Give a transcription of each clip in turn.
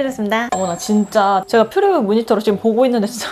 준비해드렸습니다. 어머나 진짜 제가 퓨리웨이 모니터로 지금 보고 있는데 진짜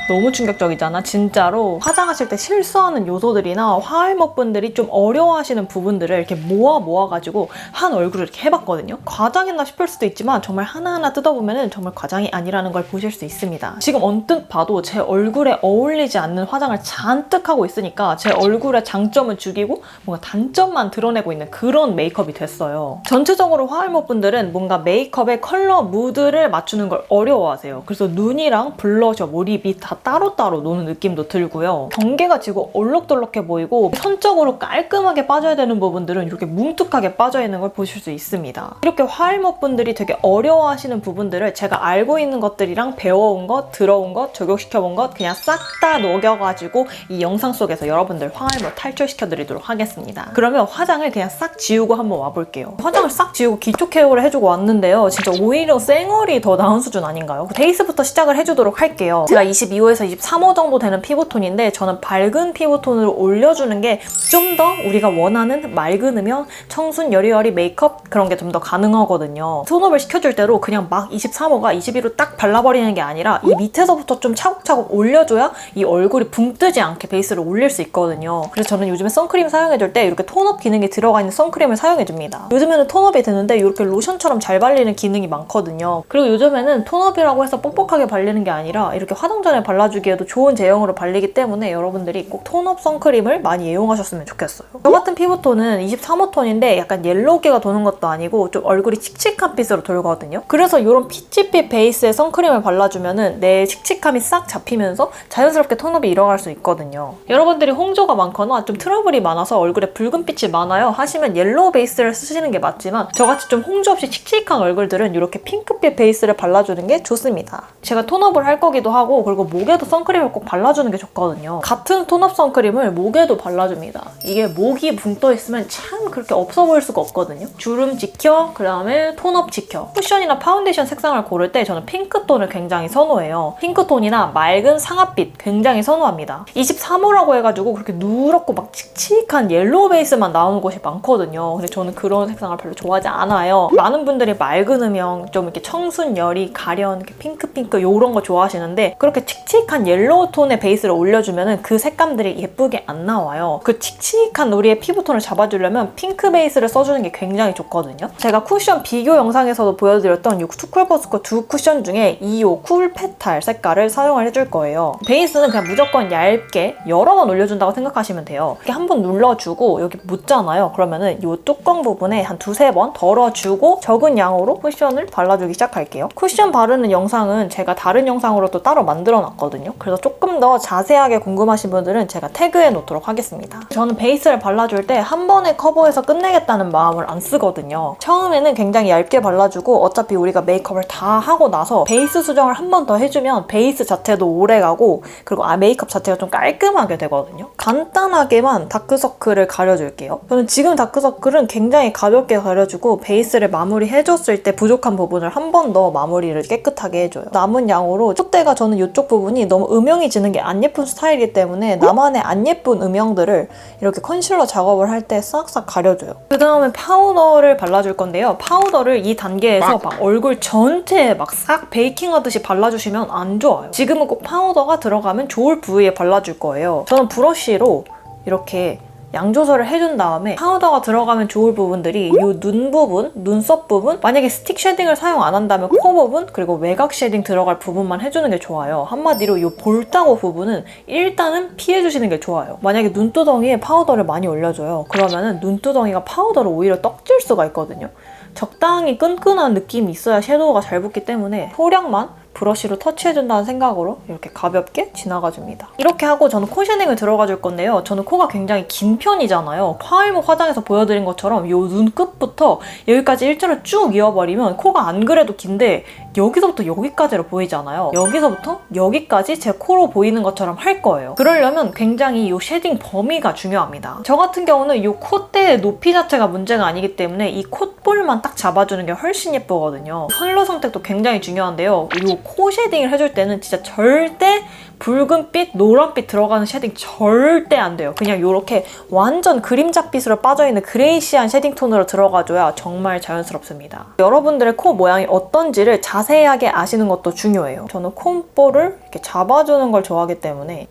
너무 충격적이잖아. 진짜로 화장하실 때 실수하는 요소들이나 화할먹분들이 좀 어려워하시는 부분들을 이렇게 모아가지고 한 얼굴을 이렇게 해봤거든요. 과장했나 싶을 수도 있지만 정말 하나하나 뜯어보면 정말 과장이 아니라는 걸 보실 수 있습니다. 지금 언뜻 봐도 제 얼굴에 어울리지 않는 화장을 잔뜩 하고 있으니까 제 얼굴의 장점은 죽이고 뭔가 단점만 드러내고 있는 그런 메이크업이 됐어요. 전체적으로 화할먹분들은 뭔가 메이크업의 컬러 무드를 맞추는 걸 어려워하세요. 그래서 눈이랑 블러셔, 몰입이 다 따로따로 노는 느낌도 들고요. 경계가 지고 얼룩덜룩해 보이고 선적으로 깔끔하게 빠져야 되는 부분들은 이렇게 뭉툭하게 빠져있는 걸 보실 수 있습니다. 이렇게 화할먹분들이 되게 어려워하시는 부분들을 제가 알고 있는 것들이랑 배워온 것, 들어온 것, 적용시켜본 것 그냥 싹 다 녹여가지고 이 영상 속에서 여러분들 화할먹 탈출시켜드리도록 하겠습니다. 그러면 화장을 그냥 싹 지우고 한번 와볼게요. 화장을 싹 지우고 기초 케어를 해주고 왔는데요. 진짜 오히려 쌩얼이 더 나은 수준 아닌가요? 베이스부터 시작을 해주도록 할게요. 제가 22호에서 23호 정도 되는 피부톤인데 저는 밝은 피부톤으로 올려주는 게 좀 더 우리가 원하는 맑은 음영, 청순 여리여리 메이크업 그런 게 좀 더 가능하거든요. 톤업을 시켜줄 때도 그냥 막 23호가 21호 딱 발라버리는 게 아니라 이 밑에서부터 좀 차곡차곡 올려줘야 이 얼굴이 붕 뜨지 않게 베이스를 올릴 수 있거든요. 그래서 저는 요즘에 선크림 사용해줄 때 이렇게 톤업 기능이 들어가 있는 선크림을 사용해줍니다. 요즘에는 톤업이 되는데 이렇게 로션처럼 잘 발리는 기능이 많거든요. 그리고 요즘에는 톤업이라고 해서 뻑뻑하게 발리는 게 아니라 이렇게 화장 전에 발라주기에도 좋은 제형으로 발리기 때문에 여러분들이 꼭 톤업 선크림을 많이 애용하셨으면 좋겠어요. 저 같은 피부톤은 23호 톤인데 약간 옐로우기가 도는 것도 아니고 좀 얼굴이 칙칙한 핏으로 돌거든요. 그래서 이런 피치빛 베이스의 선크림을 발라주면은 내 칙칙함이 싹 잡히면서 자연스럽게 톤업이 일어날 수 있거든요. 여러분들이 홍조가 많거나 좀 트러블이 많아서 얼굴에 붉은빛이 많아요 하시면 옐로우 베이스를 쓰시는 게 맞지만 저같이 좀 홍조 없이 칙칙한 얼굴들은 이렇게 핑크빛 베이스를 발라주는 게 좋습니다. 제가 톤업을 할 거기도 하고 그리고 목에도 선크림을 꼭 발라주는 게 좋거든요. 같은 톤업 선크림을 목에도 발라줍니다. 이게 목이 붕 떠있으면 참 그렇게 없어 보일 수가 없거든요. 주름 지켜, 그 다음에 톤업 지켜. 쿠션이나 파운데이션 색상을 고를 때 저는 핑크톤을 굉장히 선호해요. 핑크톤이나 맑은 상아빛 굉장히 선호합니다. 23호라고 해가지고 그렇게 누렇고 막 칙칙한 옐로우 베이스만 나오는 곳이 많거든요. 근데 저는 그런 색상을 별로 좋아하지 않아요. 많은 분들이 맑은 음영, 좀 이렇게 청순, 여리, 가련, 이렇게 핑크 이런 거 좋아하시는데 그렇게 칙칙한 옐로우 톤의 베이스를 올려주면 그 색감들이 예쁘게 안 나와요. 그 칙칙한 우리의 피부톤을 잡아주려면 핑크 베이스를 써주는 게 굉장히 좋거든요. 제가 쿠션 비교 영상에서도 보여드렸던 이 투쿨버스커 두 쿠션 중에 2호 쿨 페탈 색깔을 사용을 해줄 거예요. 베이스는 그냥 무조건 얇게 여러 번 올려준다고 생각하시면 돼요. 이렇게 한번 눌러주고 여기 묻잖아요. 그러면은 이 뚜껑 부분에 한 두세 번 덜어주고 적은 양으로 쿠션을 발라주기 시작할게요. 쿠션 바르는 영상은 제가 다른 영상으로 또 따로 만들어놨거든요. 그래서 조금 더 자세하게 궁금하신 분들은 제가 태그해 놓도록 하겠습니다. 저는 베이스를 발라줄 때 한 번에 커버해서 끝내겠다는 마음을 안 쓰거든요. 처음에는 굉장히 얇게 발라주고 어차피 우리가 메이크업을 다 하고 나서 베이스 수정을 한 번 더 해주면 베이스 자체도 오래가고 그리고 메이크업 자체가 좀 깔끔하게 되거든요. 간단하게만 다크서클을 가려줄게요. 저는 지금 다크서클은 굉장히 가볍게 가려주고 베이스를 마무리해줬을 때 부족한 부분을 한 번 더 마무리를 깨끗하게 해줘요. 남은 양으로 콧대가 저는 이쪽 부분이 너무 음영이 지는 게 안 예쁜 스타일이기 때문에 나만의 안 예쁜 음영들을 이렇게 컨실러 작업을 할 때 싹싹 가려줘요. 그 다음에 파우더를 발라줄 건데요. 파우더를 이 단계에서 막 얼굴 전체에 막 싹 베이킹하듯이 발라주시면 안 좋아요. 지금은 꼭 파우더가 들어가면 좋을 부위에 발라줄 거예요. 저는 브러쉬로 이렇게 양 조절을 해준 다음에 파우더가 들어가면 좋을 부분들이 이 눈 부분, 눈썹 부분 만약에 스틱 쉐딩을 사용 안 한다면 코 부분 그리고 외곽 쉐딩 들어갈 부분만 해주는 게 좋아요. 한마디로 이 볼따고 부분은 일단은 피해주시는 게 좋아요. 만약에 눈두덩이에 파우더를 많이 올려줘요. 그러면은 눈두덩이가 파우더를 오히려 떡질 수가 있거든요. 적당히 끈끈한 느낌이 있어야 섀도우가 잘 붙기 때문에 소량만 브러쉬로 터치해준다는 생각으로 이렇게 가볍게 지나가줍니다. 이렇게 하고 저는 코 쉐딩을 들어가줄 건데요. 저는 코가 굉장히 긴 편이잖아요. 화할목 화장에서 보여드린 것처럼 이 눈끝부터 여기까지 일자로 쭉 이어버리면 코가 안 그래도 긴데 여기서부터 여기까지로 보이잖아요. 여기서부터 여기까지 제 코로 보이는 것처럼 할 거예요. 그러려면 굉장히 이 쉐딩 범위가 중요합니다. 저 같은 경우는 이 콧대의 높이 자체가 문제가 아니기 때문에 이 콧볼만 딱 잡아주는 게 훨씬 예쁘거든요. 컬러 선택도 굉장히 중요한데요. 이 코 쉐딩을 해줄 때는 진짜 절대 붉은빛, 노란빛 들어가는 쉐딩 절대 안 돼요. 그냥 이렇게 완전 그림자빛으로 빠져있는 그레이시한 쉐딩 톤으로 들어가줘야 정말 자연스럽습니다. 여러분들의 코 모양이 어떤지를 자세하게 아시는 것도 중요해요. 저는 콧볼을 이렇게 잡아주는 걸 좋아하기 때문에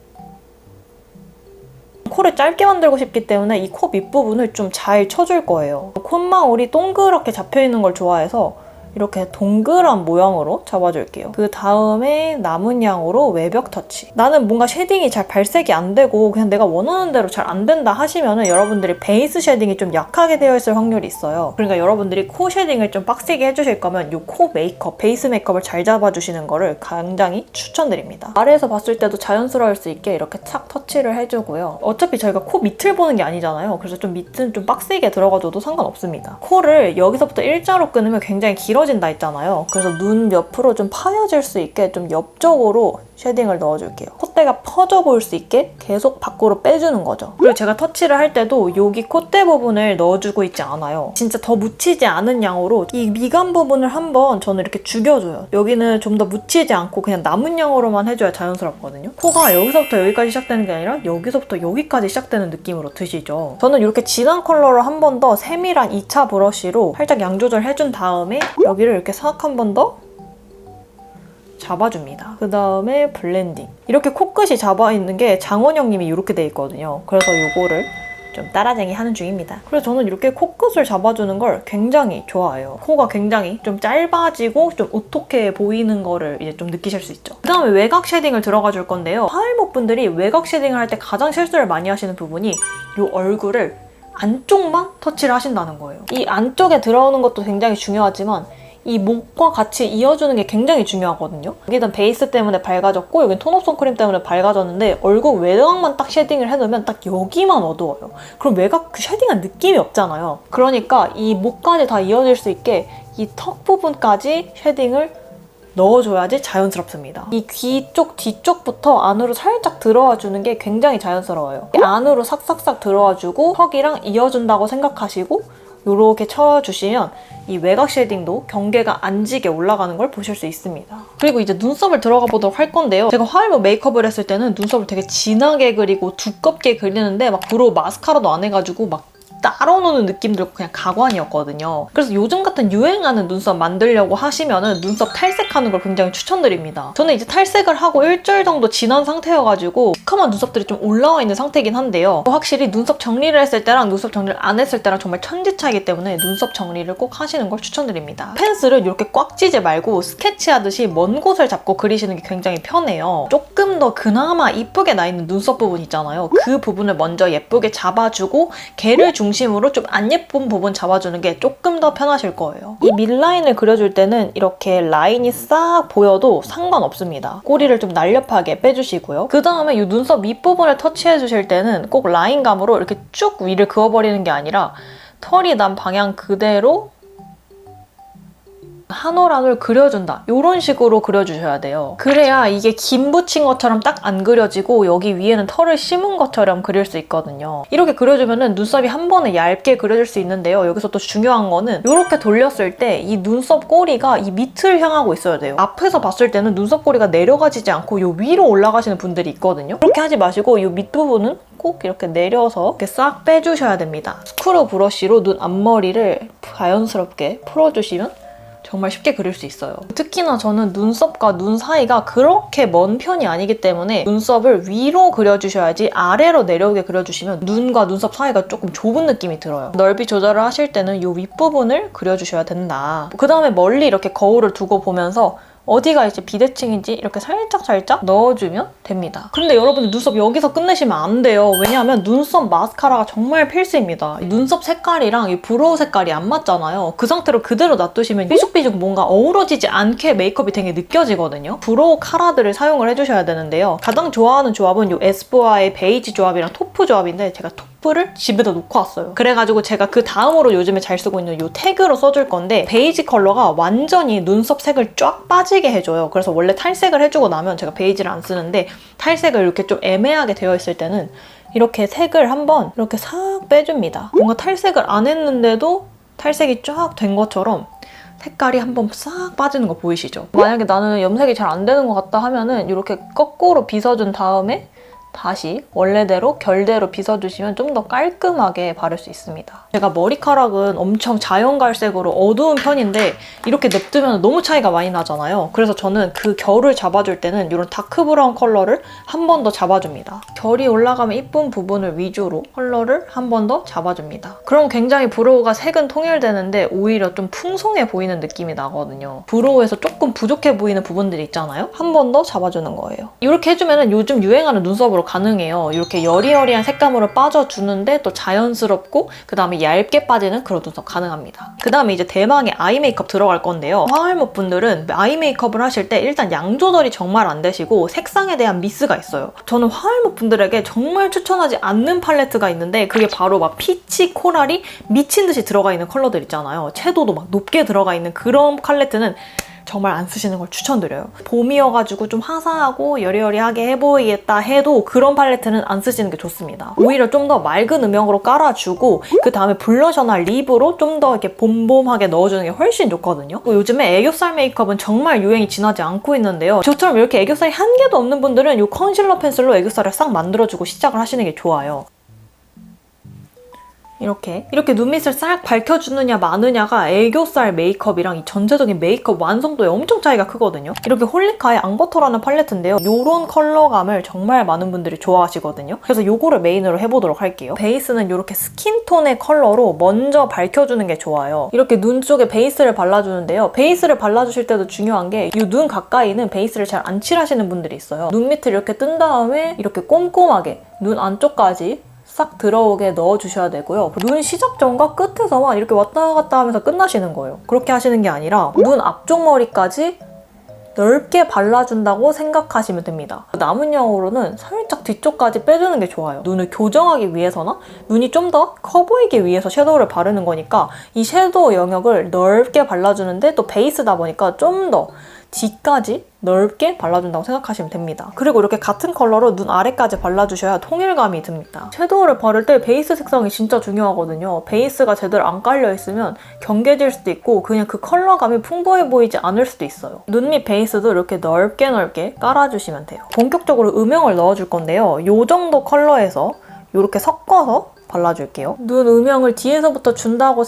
코를 짧게 만들고 싶기 때문에 이 코 밑부분을 좀 잘 쳐줄 거예요. 콧망울이 동그랗게 잡혀있는 걸 좋아해서 이렇게 동그란 모양으로 잡아줄게요. 그 다음에 남은 양으로 외벽 터치. 나는 뭔가 쉐딩이 잘 발색이 안 되고 그냥 내가 원하는 대로 잘 안 된다 하시면은 여러분들이 베이스 쉐딩이 좀 약하게 되어 있을 확률이 있어요. 그러니까 여러분들이 코 쉐딩을 좀 빡세게 해주실 거면 이 코 메이크업, 베이스 메이크업을 잘 잡아주시는 거를 굉장히 추천드립니다. 아래에서 봤을 때도 자연스러울 수 있게 이렇게 착 터치를 해주고요. 어차피 저희가 코 밑을 보는 게 아니잖아요. 그래서 좀 밑은 좀 빡세게 들어가줘도 상관없습니다. 코를 여기서부터 일자로 끊으면 굉장히 길어진다 했잖아요. 그래서 눈 옆으로 좀 파여질 수 있게 좀 옆쪽으로 쉐딩을 넣어줄게요. 콧대가 퍼져 보일 수 있게 계속 밖으로 빼주는 거죠. 그리고 제가 터치를 할 때도 여기 콧대 부분을 넣어주고 있지 않아요. 진짜 더 묻히지 않은 양으로 이 미간 부분을 한번 저는 이렇게 죽여줘요. 여기는 좀 더 묻히지 않고 그냥 남은 양으로만 해줘야 자연스럽거든요. 코가 여기서부터 여기까지 시작되는 게 아니라 여기서부터 여기까지 시작되는 느낌으로 드시죠. 저는 이렇게 진한 컬러로 한 번 더 세밀한 2차 브러쉬로 살짝 양 조절해준 다음에 여기를 이렇게 싹 한 번 더 잡아줍니다. 그 다음에 블렌딩. 이렇게 코끝이 잡아있는 게 장원영님이 이렇게 돼 있거든요. 그래서 이거를 좀 따라쟁이 하는 중입니다. 그래서 저는 이렇게 코끝을 잡아주는 걸 굉장히 좋아해요. 코가 굉장히 좀 짧아지고 좀 오똑해 보이는 거를 이제 좀 느끼실 수 있죠. 그 다음에 외곽 쉐딩을 들어가 줄 건데요. 하이목 분들이 외곽 쉐딩을 할 때 가장 실수를 많이 하시는 부분이 이 얼굴을 안쪽만 터치를 하신다는 거예요. 이 안쪽에 들어오는 것도 굉장히 중요하지만 이 목과 같이 이어주는 게 굉장히 중요하거든요. 여기는 베이스 때문에 밝아졌고 여기는 톤업 선크림 때문에 밝아졌는데 얼굴 외곽만 딱 쉐딩을 해놓으면 딱 여기만 어두워요. 그럼 외곽 그 쉐딩한 느낌이 없잖아요. 그러니까 이 목까지 다 이어질 수 있게 이 턱 부분까지 쉐딩을 넣어줘야지 자연스럽습니다. 이 귀 쪽 뒤쪽부터 안으로 살짝 들어와 주는 게 굉장히 자연스러워요. 안으로 싹싹싹 들어와 주고 턱이랑 이어준다고 생각하시고 이렇게 쳐주시면 이 외곽 쉐딩도 경계가 안 지게 올라가는 걸 보실 수 있습니다. 그리고 이제 눈썹을 들어가 보도록 할 건데요. 제가 화이머 메이크업을 했을 때는 눈썹을 되게 진하게 그리고 두껍게 그리는데 막 브로우 마스카라도 안 해가지고 막 따로 노는 느낌 들고 그냥 가관이었거든요. 그래서 요즘 같은 유행하는 눈썹 만들려고 하시면은 눈썹 탈색하는 걸 굉장히 추천드립니다. 저는 이제 탈색을 하고 일주일 정도 지난 상태여가지고 시커먼 눈썹들이 좀 올라와 있는 상태이긴 한데요. 확실히 눈썹 정리를 했을 때랑 눈썹 정리를 안 했을 때랑 정말 천지 차이기 때문에 눈썹 정리를 꼭 하시는 걸 추천드립니다. 펜슬을 이렇게 꽉 쥐지 말고 스케치하듯이 먼 곳을 잡고 그리시는 게 굉장히 편해요. 조금 더 그나마 이쁘게 나 있는 눈썹 부분 있잖아요. 그 부분을 먼저 예쁘게 잡아주고 걔를 중심으로 좀 안 예쁜 부분 잡아주는 게 조금 더 편하실 거예요. 이 mid라인을 그려줄 때는 이렇게 라인이 싹 보여도 상관없습니다. 꼬리를 좀 날렵하게 빼주시고요. 그 다음에 이 눈썹 밑부분을 터치해주실 때는 꼭 라인감으로 이렇게 쭉 위를 그어버리는 게 아니라 털이 난 방향 그대로 한 올 한 올 그려준다. 이런 식으로 그려주셔야 돼요. 그래야 이게 김 붙인 것처럼 딱 안 그려지고 여기 위에는 털을 심은 것처럼 그릴 수 있거든요. 이렇게 그려주면 눈썹이 한 번에 얇게 그려질 수 있는데요. 여기서 또 중요한 거는 이렇게 돌렸을 때 이 눈썹 꼬리가 이 밑을 향하고 있어야 돼요. 앞에서 봤을 때는 눈썹 꼬리가 내려가지지 않고 이 위로 올라가시는 분들이 있거든요. 그렇게 하지 마시고 이 밑부분은 꼭 이렇게 내려서 이렇게 싹 빼주셔야 됩니다. 스크류 브러쉬로 눈 앞머리를 자연스럽게 풀어주시면 정말 쉽게 그릴 수 있어요. 특히나 저는 눈썹과 눈 사이가 그렇게 먼 편이 아니기 때문에 눈썹을 위로 그려주셔야지 아래로 내려오게 그려주시면 눈과 눈썹 사이가 조금 좁은 느낌이 들어요. 넓이 조절을 하실 때는 이 윗부분을 그려주셔야 된다. 그 다음에 멀리 이렇게 거울을 두고 보면서 어디가 이제 비대칭인지 이렇게 살짝 넣어주면 됩니다. 그런데 여러분들 눈썹 여기서 끝내시면 안 돼요. 왜냐하면 눈썹 마스카라가 정말 필수입니다. 눈썹 색깔이랑 이 브로우 색깔이 안 맞잖아요. 그 상태로 그대로 놔두시면 삐죽삐죽 뭔가 어우러지지 않게 메이크업이 되게 느껴지거든요. 브로우 카라들을 사용을 해주셔야 되는데요. 가장 좋아하는 조합은 이 에스쁘아의 베이지 조합이랑 토프 조합인데 제가 토프 퍼프를 집에다 놓고 왔어요. 그래가지고 제가 그 다음으로 요즘에 잘 쓰고 있는 이 태그로 써줄 건데 베이지 컬러가 완전히 눈썹 색을 쫙 빠지게 해줘요. 그래서 원래 탈색을 해주고 나면 제가 베이지를 안 쓰는데 탈색을 이렇게 좀 애매하게 되어 있을 때는 이렇게 색을 한번 이렇게 싹 빼줍니다. 뭔가 탈색을 안 했는데도 탈색이 쫙 된 것처럼 색깔이 한번 싹 빠지는 거 보이시죠? 만약에 나는 염색이 잘 안 되는 것 같다 하면은 이렇게 거꾸로 빗어준 다음에 다시 원래대로 결대로 빗어주시면 좀 더 깔끔하게 바를 수 있습니다. 제가 머리카락은 엄청 자연갈색으로 어두운 편인데 이렇게 냅두면 너무 차이가 많이 나잖아요. 그래서 저는 그 결을 잡아줄 때는 이런 다크브라운 컬러를 한 번 더 잡아줍니다. 결이 올라가면 이쁜 부분을 위주로 컬러를 한 번 더 잡아줍니다. 그럼 굉장히 브로우가 색은 통일되는데 오히려 좀 풍성해 보이는 느낌이 나거든요. 브로우에서 조금 부족해 보이는 부분들이 있잖아요. 한 번 더 잡아주는 거예요. 이렇게 해주면 요즘 유행하는 눈썹으로 가능해요. 이렇게 여리여리한 색감으로 빠져주는데 또 자연스럽고 그 다음에 얇게 빠지는 그런 눈썹 가능합니다. 그 다음에 이제 대망의 아이 메이크업 들어갈 건데요. 화할목 분들은 아이 메이크업을 하실 때 일단 양 조절이 정말 안 되시고 색상에 대한 미스가 있어요. 저는 화할목 분들에게 정말 추천하지 않는 팔레트가 있는데 그게 바로 막 피치, 코랄이 미친 듯이 들어가 있는 컬러들 있잖아요. 채도도 막 높게 들어가 있는 그런 팔레트는 정말 안 쓰시는 걸 추천드려요. 봄이어가지고 좀 화사하고 여리여리하게 해보이겠다 해도 그런 팔레트는 안 쓰시는 게 좋습니다. 오히려 좀 더 맑은 음영으로 깔아주고 그 다음에 블러셔나 립으로 좀 더 이렇게 봄봄하게 넣어주는 게 훨씬 좋거든요. 요즘에 애교살 메이크업은 정말 유행이 지나지 않고 있는데요. 저처럼 이렇게 애교살이 한 개도 없는 분들은 이 컨실러 펜슬로 애교살을 싹 만들어주고 시작을 하시는 게 좋아요. 이렇게 눈밑을 싹 밝혀주느냐 마느냐가 애교살 메이크업이랑 이 전체적인 메이크업 완성도에 엄청 차이가 크거든요. 이렇게 홀리카의 앙버터라는 팔레트인데요. 이런 컬러감을 정말 많은 분들이 좋아하시거든요. 그래서 이거를 메인으로 해보도록 할게요. 베이스는 이렇게 스킨톤의 컬러로 먼저 밝혀주는 게 좋아요. 이렇게 눈 쪽에 베이스를 발라주는데요. 베이스를 발라주실 때도 중요한 게 이 눈 가까이는 베이스를 잘 안 칠하시는 분들이 있어요. 눈 밑을 이렇게 뜬 다음에 이렇게 꼼꼼하게 눈 안쪽까지 싹 들어오게 넣어주셔야 되고요. 눈 시작점과 끝에서만 이렇게 왔다 갔다 하면서 끝나시는 거예요. 그렇게 하시는 게 아니라 눈 앞쪽 머리까지 넓게 발라준다고 생각하시면 됩니다. 남은 양으로는 살짝 뒤쪽까지 빼주는 게 좋아요. 눈을 교정하기 위해서나 눈이 좀 더 커 보이기 위해서 섀도우를 바르는 거니까 이 섀도우 영역을 넓게 발라주는데 또 베이스다 보니까 좀 더 뒤까지 넓게 발라준다고 생각하시면 됩니다. 그리고 이렇게 같은 컬러로 눈 아래까지 발라주셔야 통일감이 듭니다. 섀도우를 바를 때 베이스 색상이 진짜 중요하거든요. 베이스가 제대로 안 깔려있으면 경계질 수도 있고 그냥 그 컬러감이 풍부해 보이지 않을 수도 있어요. 눈 밑 베이스도 이렇게 넓게 깔아주시면 돼요. 본격적으로 음영을 넣어줄 건데요. 이 정도 컬러에서 이렇게 섞어서 발라줄게요. 눈 음영을 뒤에서부터 준다고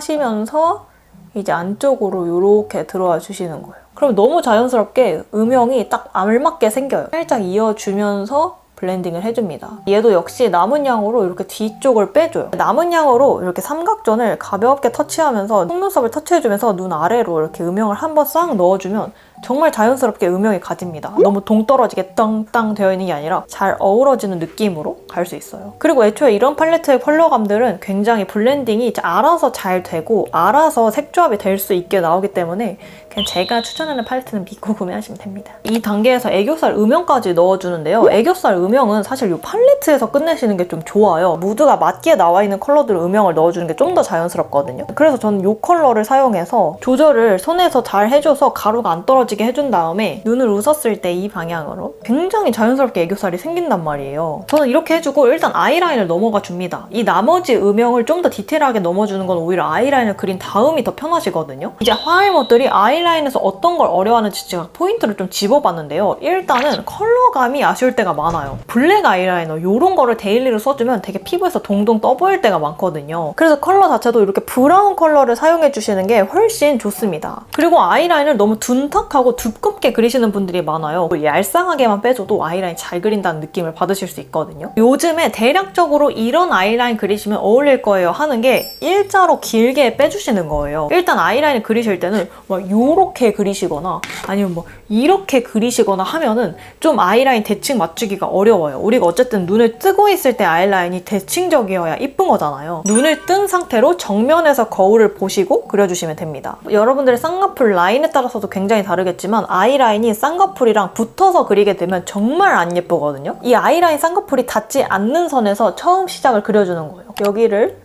생각하시면서 이제 안쪽으로 이렇게 들어와 주시는 거예요. 그럼 너무 자연스럽게 음영이 딱 알맞게 생겨요. 살짝 이어주면서 블렌딩을 해줍니다. 얘도 역시 남은 양으로 이렇게 뒤쪽을 빼줘요. 남은 양으로 이렇게 삼각존을 가볍게 터치하면서 속눈썹을 터치해주면서 눈 아래로 이렇게 음영을 한번 싹 넣어주면 정말 자연스럽게 음영이 가집니다. 너무 동떨어지게 땅땅 되어 있는 게 아니라 잘 어우러지는 느낌으로 갈 수 있어요. 그리고 애초에 이런 팔레트의 컬러감들은 굉장히 블렌딩이 알아서 잘 되고 알아서 색조합이 될 수 있게 나오기 때문에 그냥 제가 추천하는 팔레트는 믿고 구매하시면 됩니다. 이 단계에서 애교살 음영까지 넣어주는데요. 애교살 음영은 사실 이 팔레트에서 끝내시는 게 좀 좋아요. 무드가 맞게 나와 있는 컬러들 음영을 넣어주는 게 좀 더 자연스럽거든요. 그래서 저는 이 컬러를 사용해서 조절을 손에서 잘 해줘서 가루가 안 떨어지게 해준 다음에 눈을 웃었을 때 이 방향으로 굉장히 자연스럽게 애교살이 생긴단 말이에요. 저는 이렇게 해주고 일단 아이라인을 넘어가 줍니다. 이 나머지 음영을 좀 더 디테일하게 넘어주는 건 오히려 아이라인을 그린 다음이 더 편하시거든요. 이제 화할못들이 아이라인에서 어떤 걸 어려워하는지 제가 포인트를 좀 집어봤는데요. 일단은 컬러감이 아쉬울 때가 많아요. 블랙 아이라이너 이런 거를 데일리로 써주면 되게 피부에서 동동 떠보일 때가 많거든요. 그래서 컬러 자체도 이렇게 브라운 컬러를 사용해주시는 게 훨씬 좋습니다. 그리고 아이라인을 너무 둔탁하고 두껍게 그리시는 분들이 많아요. 얄쌍하게만 빼줘도 아이라인 잘 그린다는 느낌을 받으실 수 있거든요. 요즘에 대략적으로 이런 아이라인 그리시면 어울릴 거예요 하는 게 일자로 길게 빼주시는 거예요. 일단 아이라인을 그리실 때는 막 요렇게 그리시거나 아니면 뭐 이렇게 그리시거나 하면은 좀 아이라인 대칭 맞추기가 어려워요. 우리가 어쨌든 눈을 뜨고 있을 때 아이라인이 대칭적이어야 이쁜 거잖아요. 눈을 뜬 상태로 정면에서 거울을 보시고 그려주시면 됩니다. 여러분들의 쌍꺼풀 라인에 따라서도 굉장히 다르겠지만 아이라인이 쌍꺼풀이랑 붙어서 그리게 되면 정말 안 예쁘거든요. 이 아이라인 쌍꺼풀이 닿지 않는 선에서 처음 시작을 그려주는 거예요. 여기를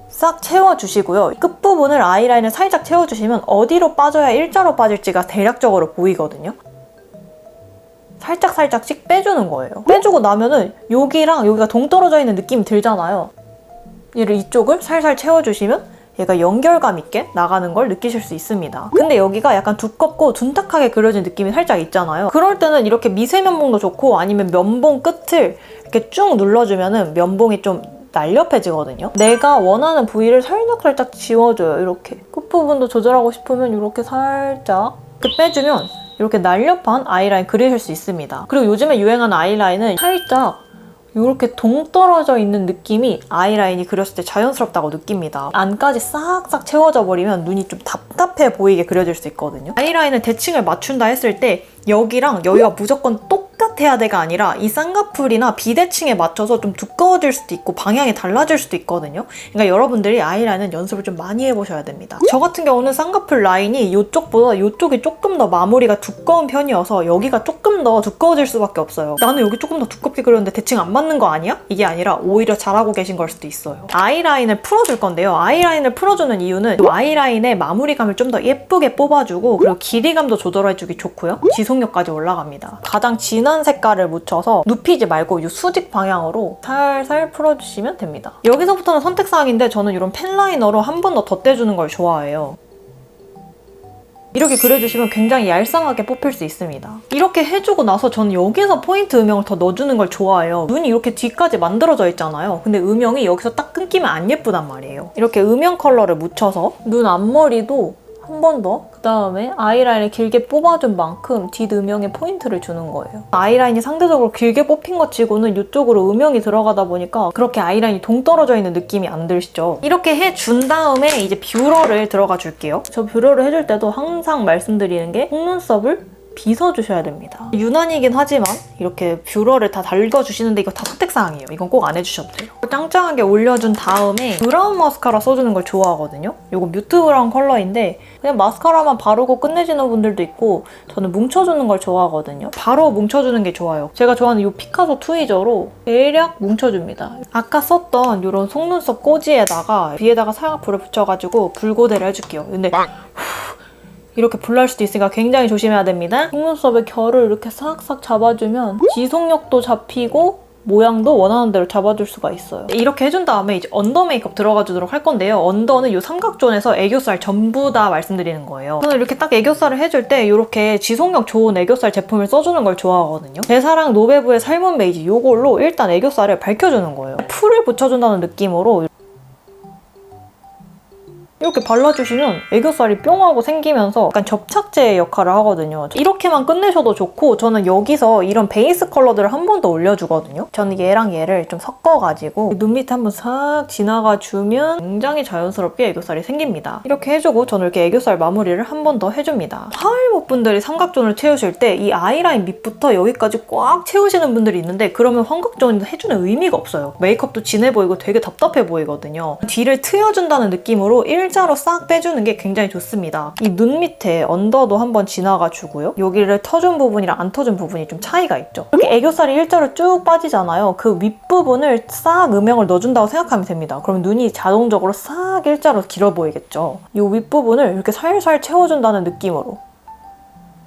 싹 채워주시고요. 끝부분을 아이라인을 살짝 채워주시면 어디로 빠져야 일자로 빠질지가 대략적으로 보이거든요. 살짝씩 빼주는 거예요. 빼주고 나면은 여기랑 여기가 동떨어져 있는 느낌이 들잖아요. 얘를 이쪽을 살살 채워주시면 얘가 연결감 있게 나가는 걸 느끼실 수 있습니다. 근데 여기가 약간 두껍고 둔탁하게 그려진 느낌이 살짝 있잖아요. 그럴 때는 이렇게 미세 면봉도 좋고 아니면 면봉 끝을 이렇게 쭉 눌러주면은 면봉이 좀 날렵해지거든요. 내가 원하는 부위를 살짝 지워줘요. 이렇게 끝부분도 조절하고 싶으면 이렇게 살짝 빼주면 이렇게 날렵한 아이라인 그리실 수 있습니다. 그리고 요즘에 유행하는 아이라인은 살짝 이렇게 동떨어져 있는 느낌이 아이라인이 그렸을 때 자연스럽다고 느낍니다. 안까지 싹싹 채워져 버리면 눈이 좀 답답해 보이게 그려질 수 있거든요. 아이라인을 대칭을 맞춘다 했을 때 여기랑 여기가 무조건 똑같아야 돼가 아니라 이 쌍꺼풀이나 비대칭에 맞춰서 좀 두꺼워질 수도 있고 방향이 달라질 수도 있거든요. 그러니까 여러분들이 아이라인은 연습을 좀 많이 해보셔야 됩니다. 저 같은 경우는 쌍꺼풀 라인이 이쪽보다 이쪽이 조금 더 마무리가 두꺼운 편이어서 여기가 조금 더 두꺼워질 수밖에 없어요. 나는 여기 조금 더 두껍게 그렸는데 대칭 안 맞는 거 아니야? 이게 아니라 오히려 잘하고 계신 걸 수도 있어요. 아이라인을 풀어줄 건데요. 아이라인을 풀어주는 이유는 아이라인의 마무리감을 좀 더 예쁘게 뽑아주고 그리고 길이감도 조절해주기 좋고요. 지속력까지 올라갑니다. 가장 진한 색깔을 묻혀서 눕히지 말고 이 수직 방향으로 살살 풀어주시면 됩니다. 여기서부터는 선택사항인데 저는 이런 펜라이너로 한 번 더 덧대주는 걸 좋아해요. 이렇게 그려주시면 굉장히 얄쌍하게 뽑힐 수 있습니다. 이렇게 해주고 나서 저는 여기서 포인트 음영을 더 넣어주는 걸 좋아해요. 눈이 이렇게 뒤까지 만들어져 있잖아요. 근데 음영이 여기서 딱 끊기면 안 예쁘단 말이에요. 이렇게 음영 컬러를 묻혀서 눈 앞머리도 한 번 더, 그 다음에 아이라인을 길게 뽑아준 만큼 뒷음영에 포인트를 주는 거예요. 아이라인이 상대적으로 길게 뽑힌 것 치고는 이쪽으로 음영이 들어가다 보니까 그렇게 아이라인이 동떨어져 있는 느낌이 안 들시죠? 이렇게 해준 다음에 이제 뷰러를 들어가 줄게요. 저 뷰러를 해줄 때도 항상 말씀드리는 게 속눈썹을 빗어주셔야 됩니다. 유난이긴 하지만 이렇게 뷰러를 다 달궈주시는데 이거 다 선택사항이에요. 이건 꼭 안 해주셔도 돼요. 짱짱하게 올려준 다음에 브라운 마스카라 써주는 걸 좋아하거든요. 이거 뮤트 브라운 컬러인데 그냥 마스카라만 바르고 끝내주는 분들도 있고 저는 뭉쳐주는 걸 좋아하거든요. 바로 뭉쳐주는 게 좋아요. 제가 좋아하는 이 피카소 트위저로 대략 뭉쳐줍니다. 아까 썼던 이런 속눈썹 꼬지에다가 위에다가 살짝 불을 붙여가지고 불고데를 해줄게요. 근데 이렇게 불날 수도 있으니까 굉장히 조심해야 됩니다. 속눈썹의 결을 이렇게 싹싹 잡아주면 지속력도 잡히고 모양도 원하는 대로 잡아줄 수가 있어요. 이렇게 해준 다음에 이제 언더 메이크업 들어가 주도록 할 건데요. 언더는 이 삼각존에서 애교살 전부 다 말씀드리는 거예요. 저는 이렇게 딱 애교살을 해줄 때 이렇게 지속력 좋은 애교살 제품을 써주는 걸 좋아하거든요. 제 사랑 노베브의 살몬 베이지 이걸로 일단 애교살을 밝혀주는 거예요. 풀을 붙여준다는 느낌으로 이렇게 발라주시면 애교살이 뿅 하고 생기면서 약간 접착제 역할을 하거든요. 이렇게만 끝내셔도 좋고 저는 여기서 이런 베이스 컬러들을 한 번 더 올려주거든요. 저는 얘랑 얘를 좀 섞어가지고 눈 밑에 한번 싹 지나가주면 굉장히 자연스럽게 애교살이 생깁니다. 이렇게 해주고 저는 이렇게 애교살 마무리를 한 번 더 해줍니다. 하울못 분들이 삼각존을 채우실 때 이 아이라인 밑부터 여기까지 꽉 채우시는 분들이 있는데 그러면 삼각존 해주는 의미가 없어요. 메이크업도 진해 보이고 되게 답답해 보이거든요. 뒤를 트여준다는 느낌으로 일자로 싹 빼주는 게 굉장히 좋습니다. 이 눈 밑에 언더도 한번 지나가 주고요. 여기를 터준 부분이랑 안 터준 부분이 좀 차이가 있죠. 이렇게 애교살이 일자로 쭉 빠지잖아요. 그 윗부분을 싹 음영을 넣어준다고 생각하면 됩니다. 그럼 눈이 자동적으로 싹 일자로 길어 보이겠죠. 이 윗부분을 이렇게 살살 채워준다는 느낌으로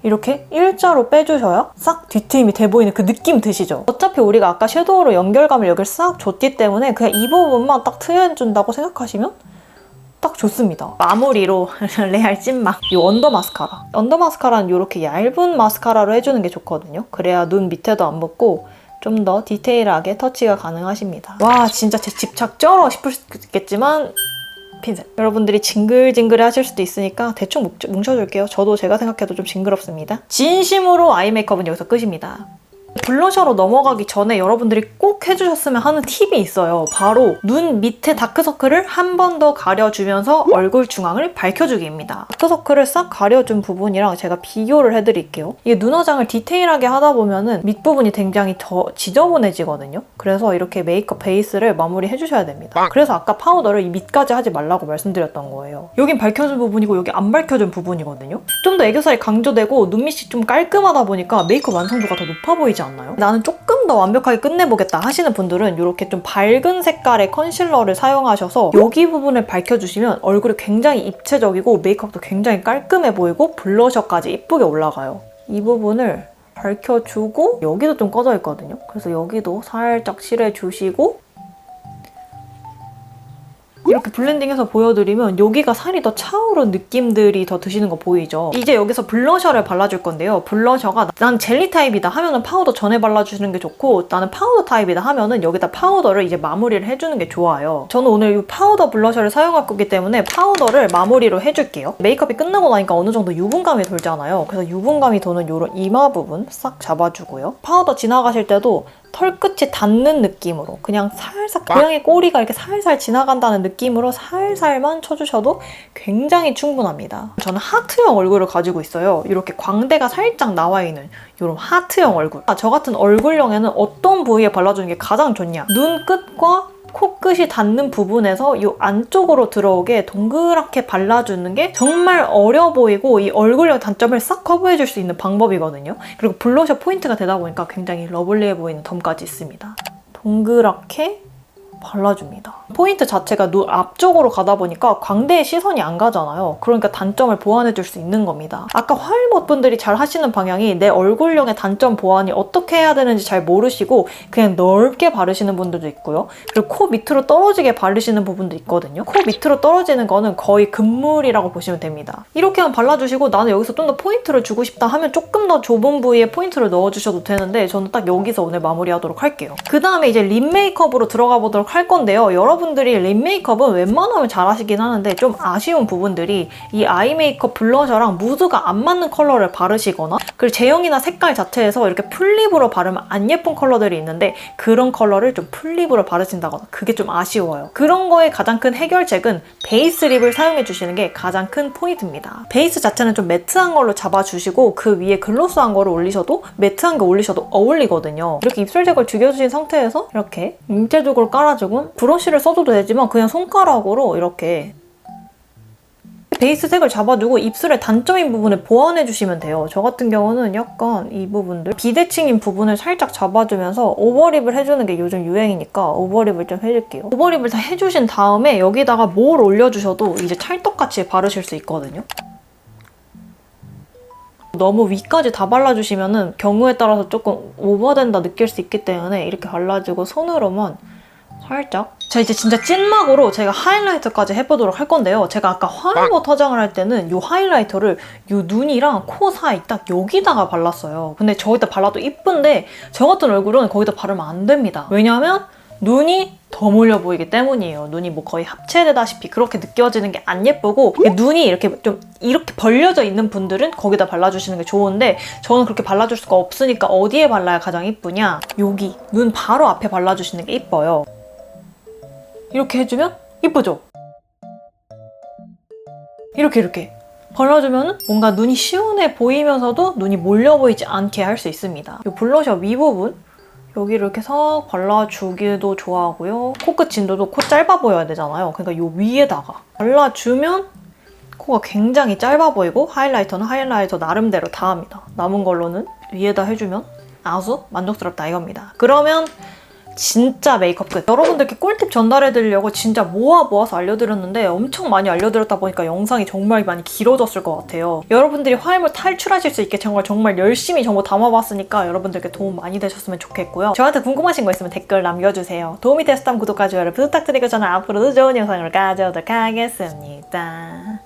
이렇게 일자로 빼주셔야 싹 뒤트임이 돼 보이는 그 느낌 드시죠? 어차피 우리가 아까 섀도우로 연결감을 여기를 싹 줬기 때문에 그냥 이 부분만 딱 트여준다고 생각하시면 딱 좋습니다. 마무리로 레알 찐막 이 언더 마스카라. 언더 마스카라는 이렇게 얇은 마스카라로 해주는 게 좋거든요. 그래야 눈 밑에도 안 묻고 좀 더 디테일하게 터치가 가능하십니다. 와 진짜 제 집착 쩔어 싶을 수 있겠지만 핀셋. 여러분들이 징글징글 하실 수도 있으니까 대충 뭉쳐줄게요. 저도 제가 생각해도 좀 징그럽습니다. 진심으로 아이 메이크업은 여기서 끝입니다. 블러셔로 넘어가기 전에 여러분들이 꼭 해주셨으면 하는 팁이 있어요. 바로 눈 밑에 다크서클을 한 번 더 가려주면서 얼굴 중앙을 밝혀주기입니다. 다크서클을 싹 가려준 부분이랑 제가 비교를 해드릴게요. 이게 눈 화장을 디테일하게 하다 보면은 밑부분이 굉장히 더 지저분해지거든요. 그래서 이렇게 메이크업 베이스를 마무리해주셔야 됩니다. 그래서 아까 파우더를 이 밑까지 하지 말라고 말씀드렸던 거예요. 여긴 밝혀준 부분이고 여기 안 밝혀준 부분이거든요. 좀 더 애교살이 강조되고 눈밑이 좀 깔끔하다 보니까 메이크업 완성도가 더 높아 보이지 않나요? 나는 조금 더 완벽하게 끝내보겠다 하시는 분들은 이렇게 좀 밝은 색깔의 컨실러를 사용하셔서 여기 부분을 밝혀주시면 얼굴이 굉장히 입체적이고 메이크업도 굉장히 깔끔해 보이고 블러셔까지 이쁘게 올라가요. 이 부분을 밝혀주고 여기도 좀 꺼져 있거든요. 그래서 여기도 살짝 칠해주시고 이렇게 블렌딩해서 보여드리면 여기가 살이 더 차오른 느낌들이 더 드시는 거 보이죠? 이제 여기서 블러셔를 발라줄 건데요. 블러셔가 난 젤리 타입이다 하면은 파우더 전에 발라주시는 게 좋고 나는 파우더 타입이다 하면은 여기다 파우더를 이제 마무리를 해주는 게 좋아요. 저는 오늘 이 파우더 블러셔를 사용할 거기 때문에 파우더를 마무리로 해줄게요. 메이크업이 끝나고 나니까 어느 정도 유분감이 돌잖아요. 그래서 유분감이 도는 이런 이마 부분 싹 잡아주고요. 파우더 지나가실 때도 털끝이 닿는 느낌으로 그냥 살살 고양이 꼬리가 이렇게 살살 지나간다는 느낌으로 살살만 쳐주셔도 굉장히 충분합니다. 저는 하트형 얼굴을 가지고 있어요. 이렇게 광대가 살짝 나와 있는 이런 하트형 얼굴. 저 같은 얼굴형에는 어떤 부위에 발라주는 게 가장 좋냐? 눈끝과 코끝이 닿는 부분에서 이 안쪽으로 들어오게 동그랗게 발라주는 게 정말 어려 보이고 이 얼굴형 단점을 싹 커버해줄 수 있는 방법이거든요. 그리고 블러셔 포인트가 되다 보니까 굉장히 러블리해 보이는 덤까지 있습니다. 동그랗게 발라줍니다. 포인트 자체가 눈 앞쪽으로 가다 보니까 광대에 시선이 안 가잖아요. 그러니까 단점을 보완해줄 수 있는 겁니다. 아까 화일못 분들이 잘 하시는 방향이 내 얼굴형의 단점 보완이 어떻게 해야 되는지 잘 모르시고 그냥 넓게 바르시는 분들도 있고요. 그리고 코 밑으로 떨어지게 바르시는 부분도 있거든요. 코 밑으로 떨어지는 거는 거의 금물이라고 보시면 됩니다. 이렇게만 발라주시고 나는 여기서 좀 더 포인트를 주고 싶다 하면 조금 더 좁은 부위에 포인트를 넣어주셔도 되는데 저는 딱 여기서 오늘 마무리하도록 할게요. 그 다음에 이제 립 메이크업으로 들어가 보도록 할 건데요. 여러분들이 립 메이크업은 웬만하면 잘 하시긴 하는데 좀 아쉬운 부분들이 이 아이 메이크업 블러셔랑 무드가 안 맞는 컬러를 바르시거나 그리고 제형이나 색깔 자체에서 이렇게 풀립으로 바르면 안 예쁜 컬러들이 있는데 그런 컬러를 좀 풀립으로 바르신다거나 그게 좀 아쉬워요. 그런 거에 가장 큰 해결책은 베이스 립을 사용해 주시는 게 가장 큰 포인트입니다. 베이스 자체는 좀 매트한 걸로 잡아주시고 그 위에 글로스한 거를 올리셔도 매트한 거 올리셔도 어울리거든요. 이렇게 입술색을 죽여주신 상태에서 이렇게 입체적으로 깔아주고 브러쉬를 써줘도 되지만 그냥 손가락으로 이렇게 베이스 색을 잡아주고 입술의 단점인 부분을 보완해주시면 돼요. 저 같은 경우는 약간 이 부분들 비대칭인 부분을 살짝 잡아주면서 오버립을 해주는 게 요즘 유행이니까 오버립을 좀 해줄게요. 오버립을 다 해주신 다음에 여기다가 뭘 올려주셔도 이제 찰떡같이 바르실 수 있거든요. 너무 위까지 다 발라주시면 경우에 따라서 조금 오버된다 느낄 수 있기 때문에 이렇게 발라주고 손으로만 살짝. 자, 이제 진짜 찐막으로 제가 하이라이터까지 해보도록 할 건데요. 제가 아까 화이머 화장을 할 때는 이 하이라이터를 이 눈이랑 코 사이 딱 여기다가 발랐어요. 근데 저기다 발라도 이쁜데 저 같은 얼굴은 거기다 바르면 안 됩니다. 왜냐하면 눈이 더 몰려 보이기 때문이에요. 눈이 뭐 거의 합체되다시피 그렇게 느껴지는 게 안 예쁘고 눈이 이렇게 좀 이렇게 벌려져 있는 분들은 거기다 발라주시는 게 좋은데 저는 그렇게 발라줄 수가 없으니까 어디에 발라야 가장 이쁘냐? 여기 눈 바로 앞에 발라주시는 게 이뻐요. 이렇게 해주면 이쁘죠? 이렇게 발라주면 뭔가 눈이 시원해 보이면서도 눈이 몰려 보이지 않게 할 수 있습니다. 이 블러셔 윗부분 여기를 이렇게 싹 발라주기도 좋아하고요. 코끝 진도도 코 짧아 보여야 되잖아요. 그러니까 이 위에다가 발라주면 코가 굉장히 짧아 보이고 하이라이터는 하이라이터 나름대로 다 합니다. 남은 걸로는 위에다 해주면 아주 만족스럽다 이겁니다. 그러면 진짜 메이크업 끝! 여러분들께 꿀팁 전달해드리려고 진짜 모아서 알려드렸는데 엄청 많이 알려드렸다 보니까 영상이 정말 많이 길어졌을 것 같아요. 여러분들이 화이머 탈출하실 수 있게 정말 열심히 정보 담아봤으니까 여러분들께 도움 많이 되셨으면 좋겠고요. 저한테 궁금하신 거 있으면 댓글 남겨주세요. 도움이 되셨다면 구독과 좋아요를 부탁드리고 저는 앞으로도 좋은 영상을 가져오도록 하겠습니다.